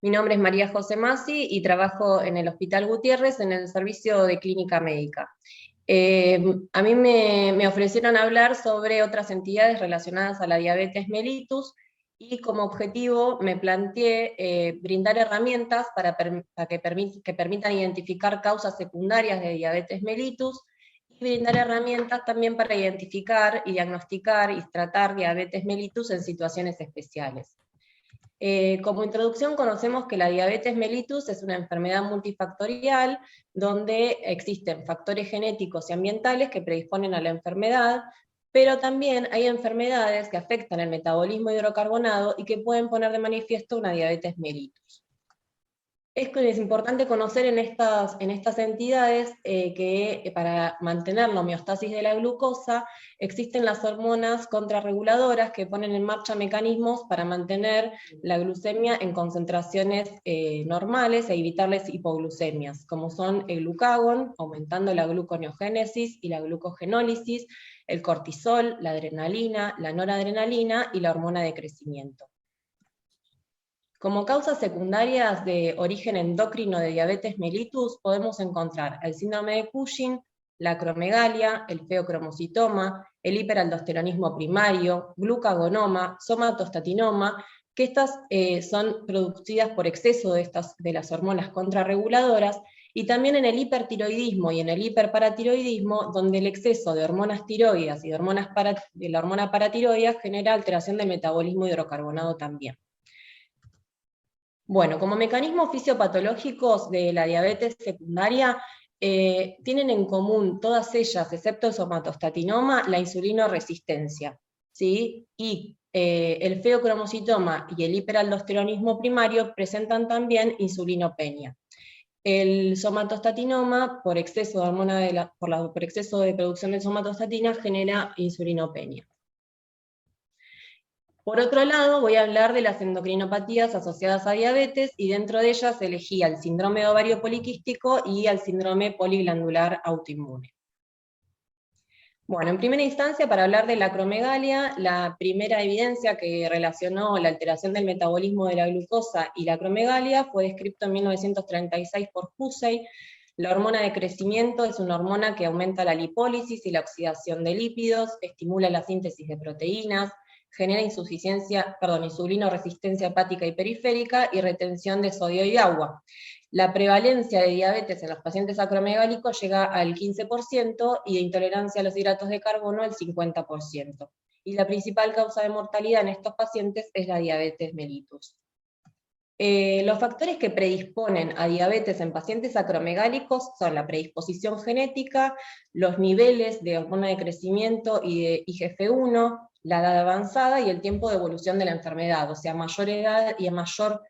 Mi nombre es María José Masi y trabajo en el Hospital Gutiérrez en el servicio de clínica médica. A mí me ofrecieron hablar sobre otras entidades relacionadas a la diabetes mellitus y como objetivo me planteé brindar herramientas para que permitan identificar causas secundarias de diabetes mellitus y brindar herramientas también para identificar y diagnosticar y tratar diabetes mellitus en situaciones especiales. Como introducción conocemos que la diabetes mellitus es una enfermedad multifactorial donde existen factores genéticos y ambientales que predisponen a la enfermedad, pero también hay enfermedades que afectan el metabolismo hidrocarbonado y que pueden poner de manifiesto una diabetes mellitus. Es importante conocer en estas entidades que para mantener la homeostasis de la glucosa existen las hormonas contrarreguladoras que ponen en marcha mecanismos para mantener la glucemia en concentraciones normales e evitarles hipoglucemias, como son el glucagón, aumentando la gluconeogénesis y la glucogenólisis, el cortisol, la adrenalina, la noradrenalina y la hormona de crecimiento. Como causas secundarias de origen endocrino de diabetes mellitus podemos encontrar el síndrome de Cushing, la acromegalia, el feocromocitoma, el hiperaldosteronismo primario, glucagonoma, somatostatinoma, que estas son producidas por exceso de las hormonas contrarreguladoras, y también en el hipertiroidismo y en el hiperparatiroidismo, donde el exceso de hormonas tiroides y de la hormona paratiroidea genera alteración del metabolismo hidrocarbonado también. Bueno, como mecanismos fisiopatológicos de la diabetes secundaria, tienen en común todas ellas, excepto el somatostatinoma, la insulinoresistencia, ¿sí? Y el feocromocitoma y el hiperaldosteronismo primario presentan también insulinopenia. El somatostatinoma, por exceso por exceso de producción de somatostatina, genera insulinopenia. Por otro lado, voy a hablar de las endocrinopatías asociadas a diabetes, y dentro de ellas elegí al síndrome de ovario poliquístico y al síndrome poliglandular autoinmune. Bueno, en primera instancia, para hablar de la acromegalia, la primera evidencia que relacionó la alteración del metabolismo de la glucosa y la acromegalia fue descrito en 1936 por Hussey. La hormona de crecimiento es una hormona que aumenta la lipólisis y la oxidación de lípidos, estimula la síntesis de proteínas, genera insulinoresistencia hepática y periférica y retención de sodio y agua. La prevalencia de diabetes en los pacientes acromegálicos llega al 15% y de intolerancia a los hidratos de carbono al 50%. Y la principal causa de mortalidad en estos pacientes es la diabetes mellitus. Los factores que predisponen a diabetes en pacientes acromegálicos son la predisposición genética, los niveles de hormona de crecimiento y de IGF-1, la edad avanzada y el tiempo de evolución de la enfermedad, o sea, mayor edad y a mayor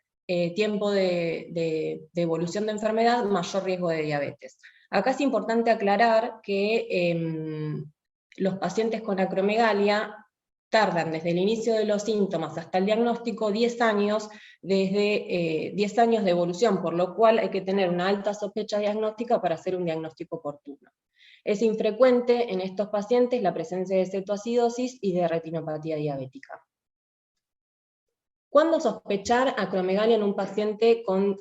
tiempo de evolución de enfermedad, mayor riesgo de diabetes. Acá es importante aclarar que los pacientes con acromegalia tardan desde el inicio de los síntomas hasta el diagnóstico 10 años, desde 10 años de evolución, por lo cual hay que tener una alta sospecha diagnóstica para hacer un diagnóstico oportuno. Es infrecuente en estos pacientes la presencia de cetoacidosis y de retinopatía diabética. ¿Cuándo sospechar acromegalia en un paciente con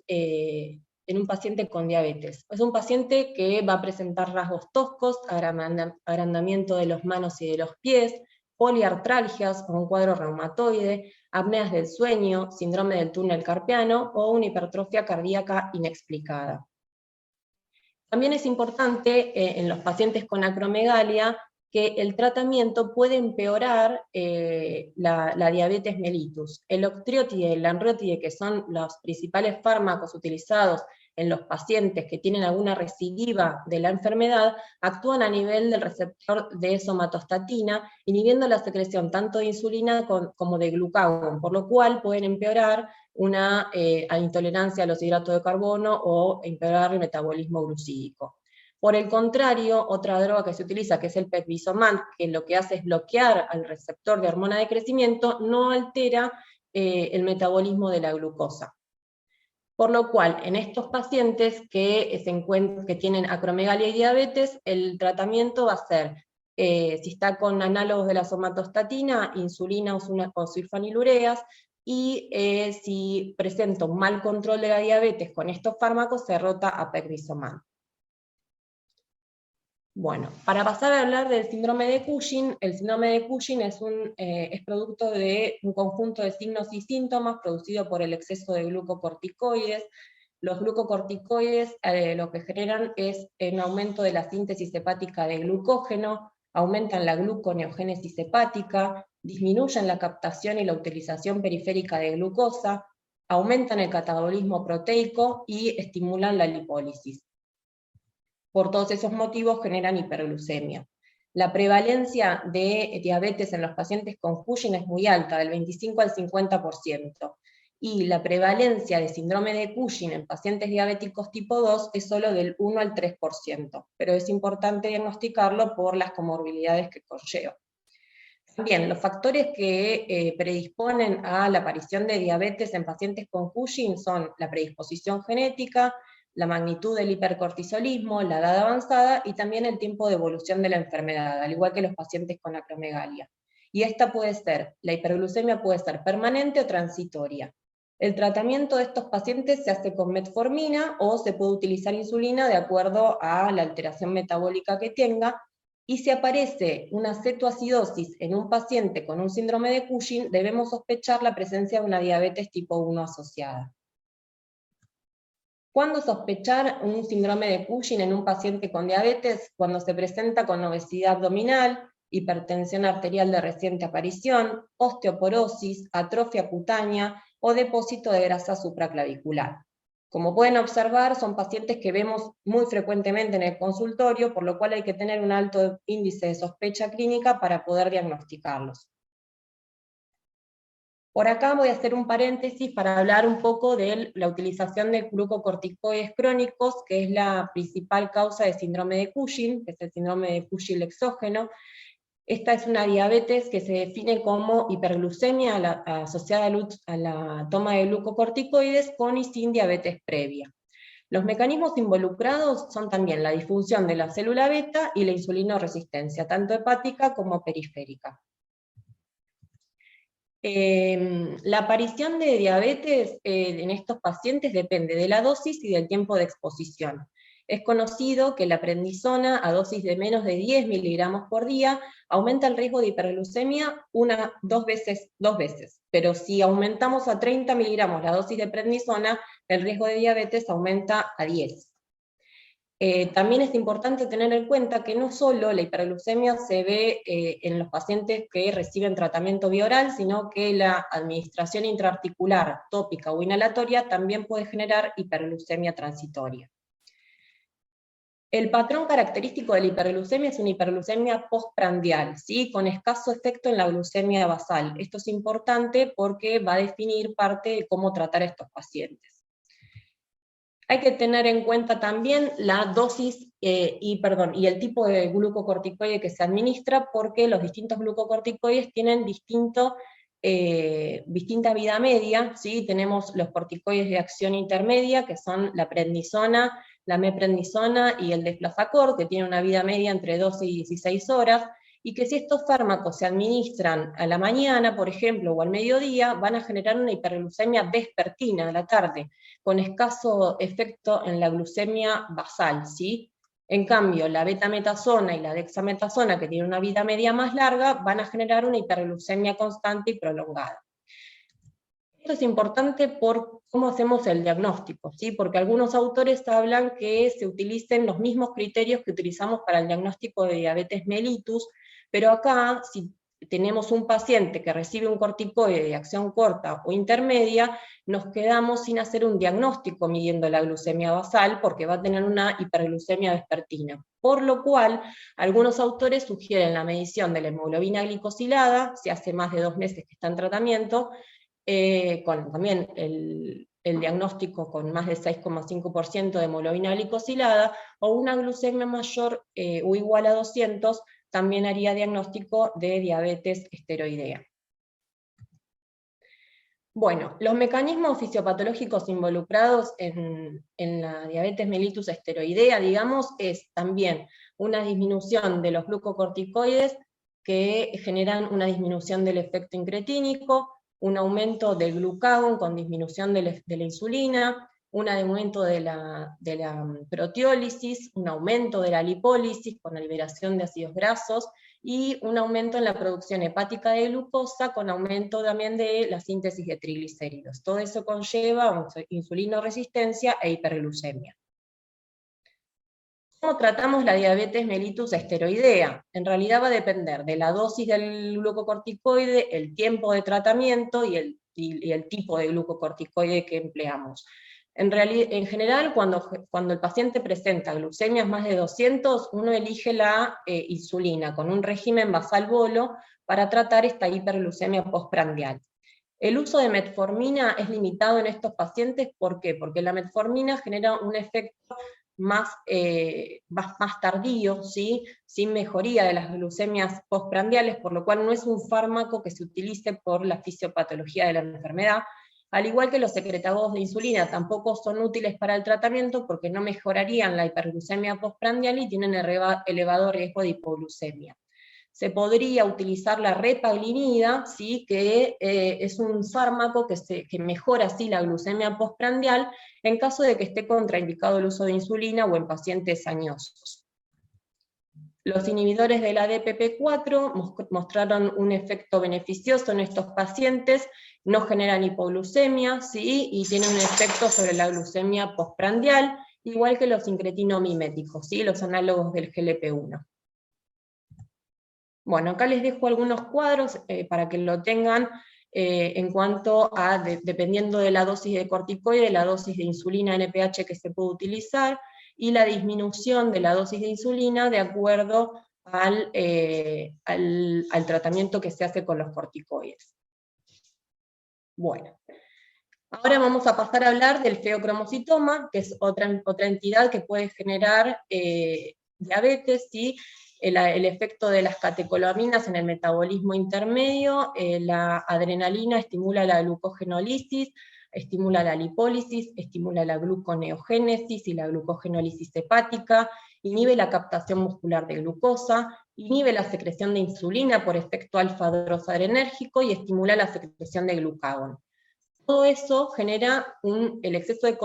diabetes? Es un paciente que va a presentar rasgos toscos, agrandamiento de las manos y de los pies, poliartralgias o un cuadro reumatoide, apneas del sueño, síndrome del túnel carpiano o una hipertrofia cardíaca inexplicada. También es importante en los pacientes con acromegalia que el tratamiento puede empeorar la diabetes mellitus. El octreotide y el lanreotide, que son los principales fármacos utilizados en los pacientes que tienen alguna recidiva de la enfermedad, actúan a nivel del receptor de somatostatina, inhibiendo la secreción tanto de insulina como de glucagón, por lo cual pueden empeorar una intolerancia a los hidratos de carbono o empeorar el metabolismo glucídico. Por el contrario, otra droga que se utiliza, que es el pegvisomant, que lo que hace es bloquear al receptor de hormona de crecimiento, no altera el metabolismo de la glucosa. Por lo cual, en estos pacientes que tienen acromegalia y diabetes, el tratamiento va a ser, si está con análogos de la somatostatina, insulina o sulfanilureas, y si presenta un mal control de la diabetes con estos fármacos, se rota a pegvisomab. Bueno, para pasar a hablar del síndrome de Cushing, el síndrome de Cushing es producto de un conjunto de signos y síntomas producido por el exceso de glucocorticoides. Los glucocorticoides lo que generan es un aumento de la síntesis hepática de glucógeno, aumentan la gluconeogénesis hepática, disminuyen la captación y la utilización periférica de glucosa, aumentan el catabolismo proteico y estimulan la lipólisis. Por todos esos motivos generan hiperglucemia. La prevalencia de diabetes en los pacientes con Cushing es muy alta, del 25 al 50%, y la prevalencia de síndrome de Cushing en pacientes diabéticos tipo 2 es solo del 1 al 3%, pero es importante diagnosticarlo por las comorbilidades que conlleva. También los factores que predisponen a la aparición de diabetes en pacientes con Cushing son la predisposición genética, la magnitud del hipercortisolismo, la edad avanzada y también el tiempo de evolución de la enfermedad, al igual que los pacientes con acromegalia. Y la hiperglucemia puede ser permanente o transitoria. El tratamiento de estos pacientes se hace con metformina o se puede utilizar insulina de acuerdo a la alteración metabólica que tenga, y si aparece una cetoacidosis en un paciente con un síndrome de Cushing, debemos sospechar la presencia de una diabetes tipo 1 asociada. ¿Cuándo sospechar un síndrome de Cushing en un paciente con diabetes? Cuando se presenta con obesidad abdominal, hipertensión arterial de reciente aparición, osteoporosis, atrofia cutánea o depósito de grasa supraclavicular. Como pueden observar, son pacientes que vemos muy frecuentemente en el consultorio, por lo cual hay que tener un alto índice de sospecha clínica para poder diagnosticarlos. Por acá voy a hacer un paréntesis para hablar un poco de la utilización de glucocorticoides crónicos, que es la principal causa de síndrome de Cushing, que es el síndrome de Cushing exógeno. Esta es una diabetes que se define como hiperglucemia asociada a la toma de glucocorticoides con y sin diabetes previa. Los mecanismos involucrados son también la disfunción de la célula beta y la insulinoresistencia, tanto hepática como periférica. La aparición de diabetes en estos pacientes depende de la dosis y del tiempo de exposición. Es conocido que la prednisona a dosis de menos de 10 miligramos por día aumenta el riesgo de hiperglucemia dos veces, pero si aumentamos a 30 miligramos la dosis de prednisona, el riesgo de diabetes aumenta a 10. También es importante tener en cuenta que no solo la hiperglucemia se ve en los pacientes que reciben tratamiento bioral, sino que la administración intraarticular, tópica o inhalatoria también puede generar hiperglucemia transitoria. El patrón característico de la hiperglucemia es una hiperglucemia postprandial, ¿sí? Con escaso efecto en la glucemia basal. Esto es importante porque va a definir parte de cómo tratar a estos pacientes. Hay que tener en cuenta también la dosis y el tipo de glucocorticoide que se administra, porque los distintos glucocorticoides tienen distinta vida media, ¿sí? Tenemos los corticoides de acción intermedia, que son la prednisona, la meprednisona y el deflazacort, que tienen una vida media entre 12 y 16 horas, y que si estos fármacos se administran a la mañana, por ejemplo, o al mediodía, van a generar una hiperglucemia vespertina a la tarde, con escaso efecto en la glucemia basal, ¿sí? En cambio, la betametasona y la dexametasona, que tienen una vida media más larga, van a generar una hiperglucemia constante y prolongada. Esto es importante por cómo hacemos el diagnóstico, ¿sí? Porque algunos autores hablan que se utilicen los mismos criterios que utilizamos para el diagnóstico de diabetes mellitus, pero acá, si tenemos un paciente que recibe un corticoide de acción corta o intermedia, nos quedamos sin hacer un diagnóstico midiendo la glucemia basal, porque va a tener una hiperglucemia vespertina. Por lo cual, algunos autores sugieren la medición de la hemoglobina glicosilada, si hace más de 2 meses que está en tratamiento, con también el diagnóstico con más de 6,5% de hemoglobina glicosilada, o una glucemia mayor o igual a 200, también haría diagnóstico de diabetes esteroidea. Bueno, los mecanismos fisiopatológicos involucrados en la diabetes mellitus esteroidea, digamos, es también una disminución de los glucocorticoides que generan una disminución del efecto incretínico, un aumento del glucagón con disminución de la insulina, un aumento de la proteólisis, un aumento de la lipólisis con la liberación de ácidos grasos, y un aumento en la producción hepática de glucosa con aumento también de la síntesis de triglicéridos. Todo eso conlleva insulinoresistencia e hiperglucemia. ¿Cómo tratamos la diabetes mellitus esteroidea? En realidad va a depender de la dosis del glucocorticoide, el tiempo de tratamiento y el tipo de glucocorticoide que empleamos. En general, cuando el paciente presenta glucemias más de 200, uno elige la insulina con un régimen basal-bolo para tratar esta hiperglucemia postprandial. El uso de metformina es limitado en estos pacientes, ¿por qué? Porque la metformina genera un efecto más tardío, ¿sí? Sin mejoría de las glucemias postprandiales, por lo cual no es un fármaco que se utilice por la fisiopatología de la enfermedad, al igual que los secretagogues de insulina tampoco son útiles para el tratamiento porque no mejorarían la hiperglucemia postprandial y tienen elevado riesgo de hipoglucemia. Se podría utilizar la repaglinida, ¿sí? Que es un fármaco que mejora así la glucemia postprandial en caso de que esté contraindicado el uso de insulina o en pacientes añosos. Los inhibidores de la DPP4 mostraron un efecto beneficioso en estos pacientes, no generan hipoglucemia, ¿sí? Y tienen un efecto sobre la glucemia postprandial, igual que los incretinamiméticos, ¿sí? Los análogos del GLP-1. Bueno, acá les dejo algunos cuadros para que lo tengan en cuanto a, dependiendo de la dosis de corticoide, la dosis de insulina NPH que se puede utilizar, y la disminución de la dosis de insulina de acuerdo al tratamiento que se hace con los corticoides. Bueno, ahora vamos a pasar a hablar del feocromocitoma, que es otra entidad que puede generar diabetes, ¿sí? El efecto de las catecolaminas en el metabolismo intermedio, la adrenalina estimula la glucogenólisis, estimula la lipólisis, estimula la gluconeogénesis y la glucogenólisis hepática, inhibe la captación muscular de glucosa, inhibe la secreción de insulina por efecto alfa-adrenérgico y estimula la secreción de glucagón. Todo eso genera el exceso de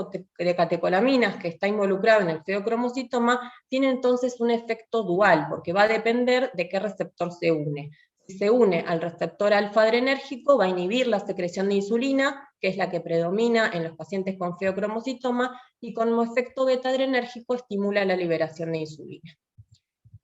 catecolaminas que está involucrado en el feocromocitoma, tiene entonces un efecto dual, porque va a depender de qué receptor se une. Si se une al receptor alfa-adrenérgico, va a inhibir la secreción de insulina, que es la que predomina en los pacientes con feocromocitoma, y como efecto beta-adrenérgico estimula la liberación de insulina.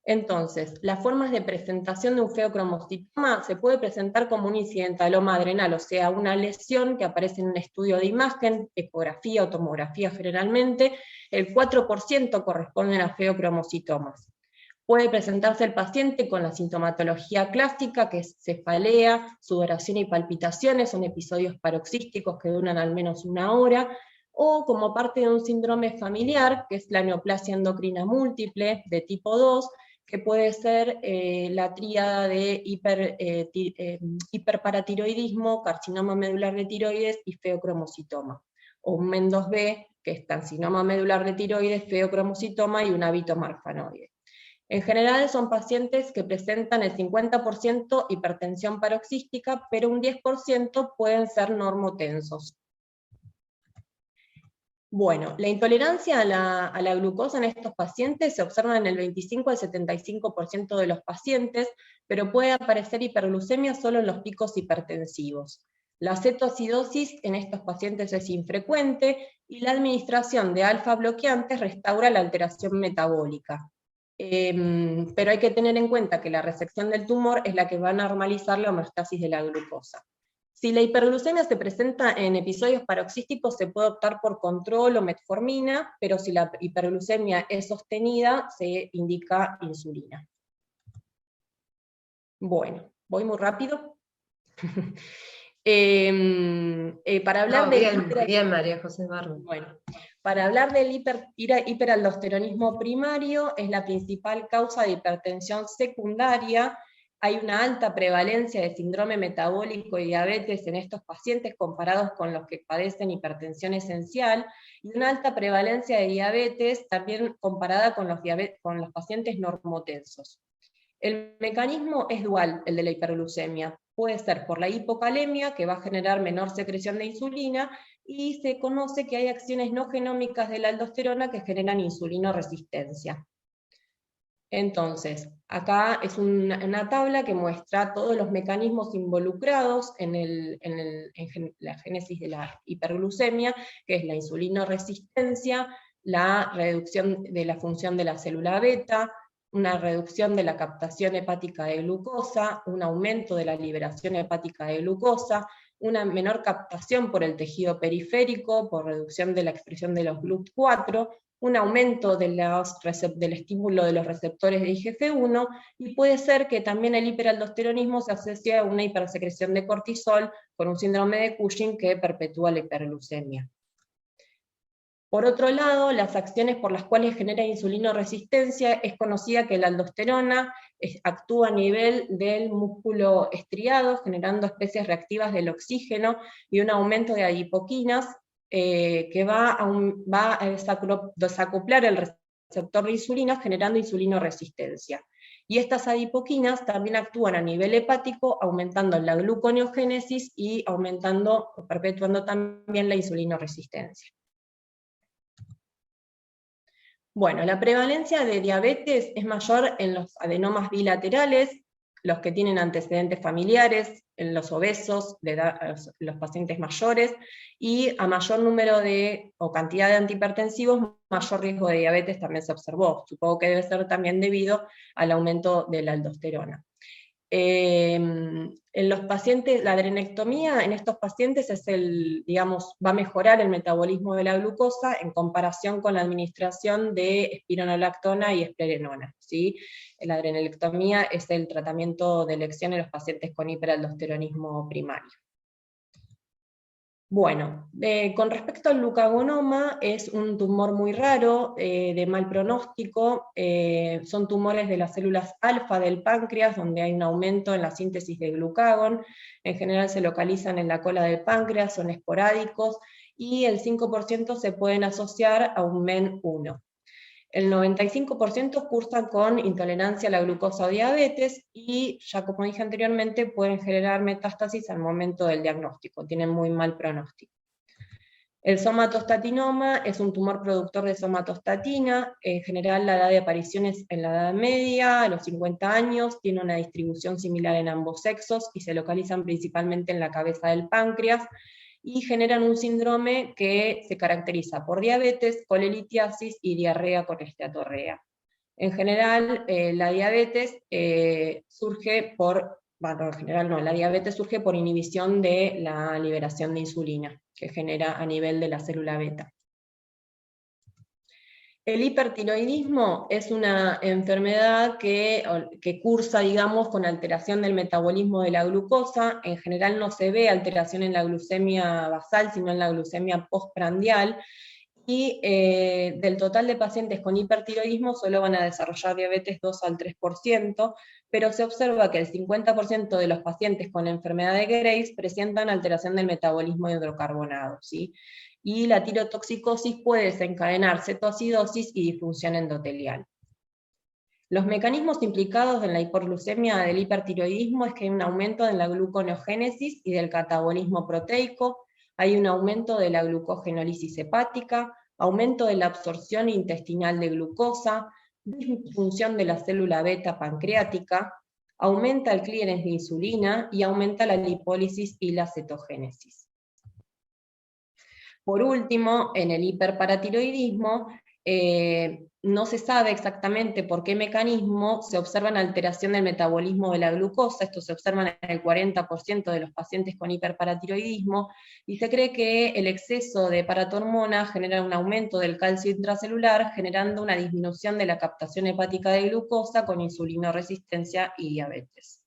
Entonces, las formas de presentación de un feocromocitoma se puede presentar como un incidentaloma adrenal, o sea, una lesión que aparece en un estudio de imagen, ecografía o tomografía generalmente, el 4% corresponden a feocromocitomas. Puede presentarse el paciente con la sintomatología clásica, que es cefalea, sudoración y palpitaciones, son episodios paroxísticos que duran al menos una hora, o como parte de un síndrome familiar, que es la neoplasia endocrina múltiple de tipo 2, que puede ser la tríada de hiperparatiroidismo, carcinoma medular de tiroides y feocromocitoma, o un MEN2B, que es carcinoma medular de tiroides, feocromocitoma y un hábito marfanoide. En general son pacientes que presentan el 50% hipertensión paroxística, pero un 10% pueden ser normotensos. Bueno, la intolerancia a la glucosa en estos pacientes se observa en el 25 al 75% de los pacientes, pero puede aparecer hiperglucemia solo en los picos hipertensivos. La cetoacidosis en estos pacientes es infrecuente y la administración de alfa bloqueantes restaura la alteración metabólica. Pero hay que tener en cuenta que la resección del tumor es la que va a normalizar la homeostasis de la glucosa. Si la hiperglucemia se presenta en episodios paroxísticos, se puede optar por control o metformina, pero si la hiperglucemia es sostenida, se indica insulina. Bueno, voy muy rápido. Para hablar bien, María José Barro. Bueno, para hablar del hiperaldosteronismo primario, es la principal causa de hipertensión secundaria. Hay una alta prevalencia de síndrome metabólico y diabetes en estos pacientes comparados con los que padecen hipertensión esencial, y una alta prevalencia de diabetes también comparada con los pacientes normotensos. El mecanismo es dual, el de la hiperglucemia. puede ser por la hipocalemia, que va a generar menor secreción de insulina, y se conoce que hay acciones no genómicas de la aldosterona que generan insulinoresistencia. Entonces, acá es una tabla que muestra todos los mecanismos involucrados en la génesis de la hiperglucemia, que es la insulinoresistencia, la reducción de la función de la célula beta, una reducción de la captación hepática de glucosa, un aumento de la liberación hepática de glucosa, una menor captación por el tejido periférico, por reducción de la expresión de los GLUT4, un aumento del estímulo de los receptores de IGF-1, y puede ser que también el hiperaldosteronismo se asocie a una hipersecreción de cortisol con un síndrome de Cushing que perpetúa la hiperglucemia. Por otro lado, las acciones por las cuales genera insulinoresistencia, es conocida que la aldosterona actúa a nivel del músculo estriado, generando especies reactivas del oxígeno y un aumento de adipoquinas, que va a desacoplar el receptor de insulina, generando insulinoresistencia. Y estas adipoquinas también actúan a nivel hepático, aumentando la gluconeogénesis y perpetuando también la insulinoresistencia. Bueno, la prevalencia de diabetes es mayor en los adenomas bilaterales, los que tienen antecedentes familiares, en los obesos, los pacientes mayores, y a mayor número o cantidad de antihipertensivos, mayor riesgo de diabetes también se observó. Supongo que debe ser también debido al aumento de la aldosterona. En los pacientes, la adrenectomía en estos pacientes va a mejorar el metabolismo de la glucosa en comparación con la administración de espironolactona y esplerenona, ¿sí? La adrenectomía es el tratamiento de elección en los pacientes con hiperaldosteronismo primario. Bueno, con respecto al glucagonoma, es un tumor muy raro, de mal pronóstico, son tumores de las células alfa del páncreas, donde hay un aumento en la síntesis de glucagón, en general se localizan en la cola del páncreas, son esporádicos, y el 5% se pueden asociar a un MEN1. El 95% cursan con intolerancia a la glucosa o diabetes, y ya como dije anteriormente, pueden generar metástasis al momento del diagnóstico, tienen muy mal pronóstico. El somatostatinoma es un tumor productor de somatostatina, en general la edad de aparición es en la edad media, a los 50 años, tiene una distribución similar en ambos sexos, y se localizan principalmente en la cabeza del páncreas, y generan un síndrome que se caracteriza por diabetes, colelitiasis y diarrea con esteatorrea. En general, la diabetes surge por inhibición de la liberación de insulina, que genera a nivel de la célula beta. El hipertiroidismo es una enfermedad que cursa, digamos, con alteración del metabolismo de la glucosa. En general no se ve alteración en la glucemia basal, sino en la glucemia postprandial, y del total de pacientes con hipertiroidismo solo van a desarrollar diabetes 2 al 3%, pero se observa que el 50% de los pacientes con enfermedad de Graves presentan alteración del metabolismo hidrocarbonato, ¿sí? Y la tirotoxicosis puede desencadenar cetoacidosis y disfunción endotelial. Los mecanismos implicados en la hiperglucemia del hipertiroidismo es que hay un aumento en la gluconeogénesis y del catabolismo proteico, hay un aumento de la glucogenólisis hepática, aumento de la absorción intestinal de glucosa, disfunción de la célula beta pancreática, aumenta el clearance de insulina y aumenta la lipólisis y la cetogénesis. Por último, en el hiperparatiroidismo, no se sabe exactamente por qué mecanismo se observa una alteración del metabolismo de la glucosa. Esto se observa en el 40% de los pacientes con hiperparatiroidismo, y se cree que el exceso de paratormona genera un aumento del calcio intracelular, generando una disminución de la captación hepática de glucosa con insulinoresistencia y diabetes.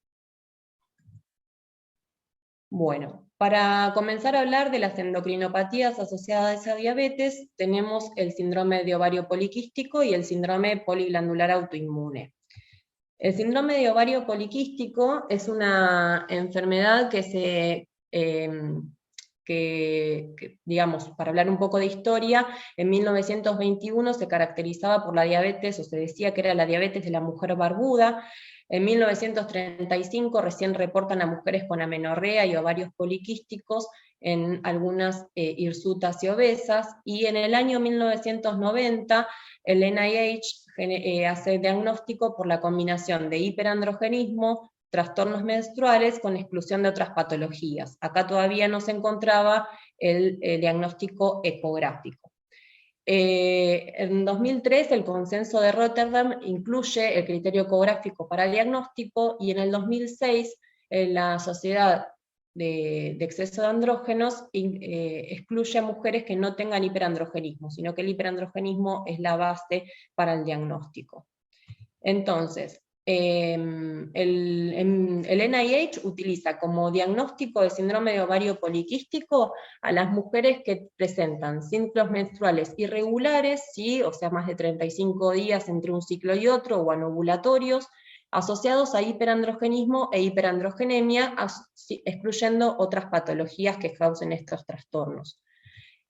Bueno, para comenzar a hablar de las endocrinopatías asociadas a diabetes, tenemos el síndrome de ovario poliquístico y el síndrome poliglandular autoinmune. El síndrome de ovario poliquístico es una enfermedad digamos, para hablar un poco de historia, en 1921 se caracterizaba por la diabetes, o se decía que era la diabetes de la mujer barbuda. En 1935 recién reportan a mujeres con amenorrea y ovarios poliquísticos en algunas hirsutas y obesas, y en el año 1990 el NIH hace diagnóstico por la combinación de hiperandrogenismo, trastornos menstruales con exclusión de otras patologías. Acá todavía no se encontraba el diagnóstico ecográfico. En 2003 el consenso de Rotterdam incluye el criterio ecográfico para el diagnóstico, y en el 2006 la Sociedad de Exceso de Andrógenos excluye a mujeres que no tengan hiperandrogenismo, sino que el hiperandrogenismo es la base para el diagnóstico. Entonces, el NIH utiliza como diagnóstico de síndrome de ovario poliquístico a las mujeres que presentan ciclos menstruales irregulares, ¿sí? O sea, más de 35 días entre un ciclo y otro, o anovulatorios, asociados a hiperandrogenismo e hiperandrogenemia, excluyendo otras patologías que causen estos trastornos.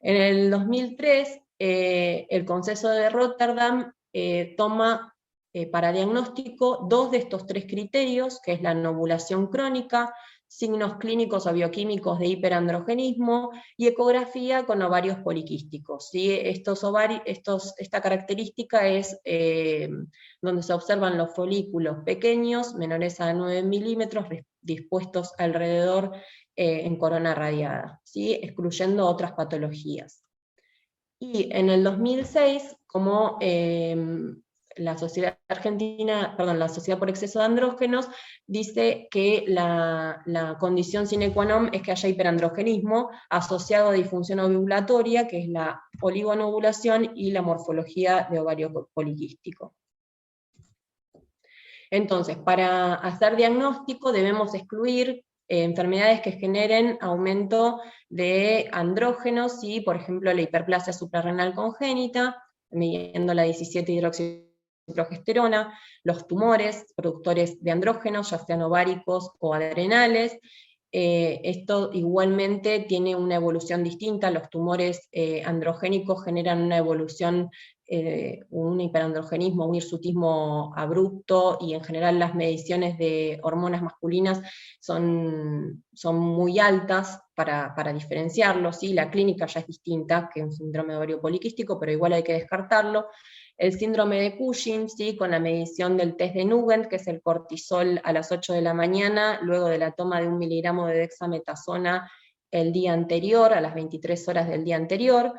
En el 2003, el consenso de Rotterdam toma para diagnóstico 2 de estos 3 criterios, que es la anovulación crónica, signos clínicos o bioquímicos de hiperandrogenismo, y ecografía con ovarios poliquísticos. ¿Sí? Esta característica es donde se observan los folículos pequeños, menores a 9 milímetros, dispuestos alrededor en corona radiada, ¿sí? Excluyendo otras patologías. Y en el 2006, como la Sociedad por Exceso de Andrógenos dice que la condición sine qua non es que haya hiperandrogenismo asociado a disfunción ovulatoria, que es la oligonovulación y la morfología de ovario poliquístico. Entonces, para hacer diagnóstico debemos excluir enfermedades que generen aumento de andrógenos, y por ejemplo la hiperplasia suprarrenal congénita, midiendo la 17-hidroxiprogesterona, los tumores productores de andrógenos, ya sean ováricos o adrenales. Esto igualmente tiene una evolución distinta. Los tumores androgénicos generan una evolución, un hiperandrogenismo, un hirsutismo abrupto, y en general las mediciones de hormonas masculinas son muy altas para diferenciarlos, ¿sí? La clínica ya es distinta que un síndrome de ovario poliquístico, pero igual hay que descartarlo. El síndrome de Cushing, ¿sí? Con la medición del test de Nugent, que es el cortisol a las 8 de la mañana, luego de la toma de 1 miligramo de dexametasona el día anterior, a las 23 horas del día anterior,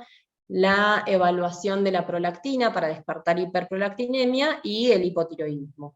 la evaluación de la prolactina para descartar hiperprolactinemia, y el hipotiroidismo.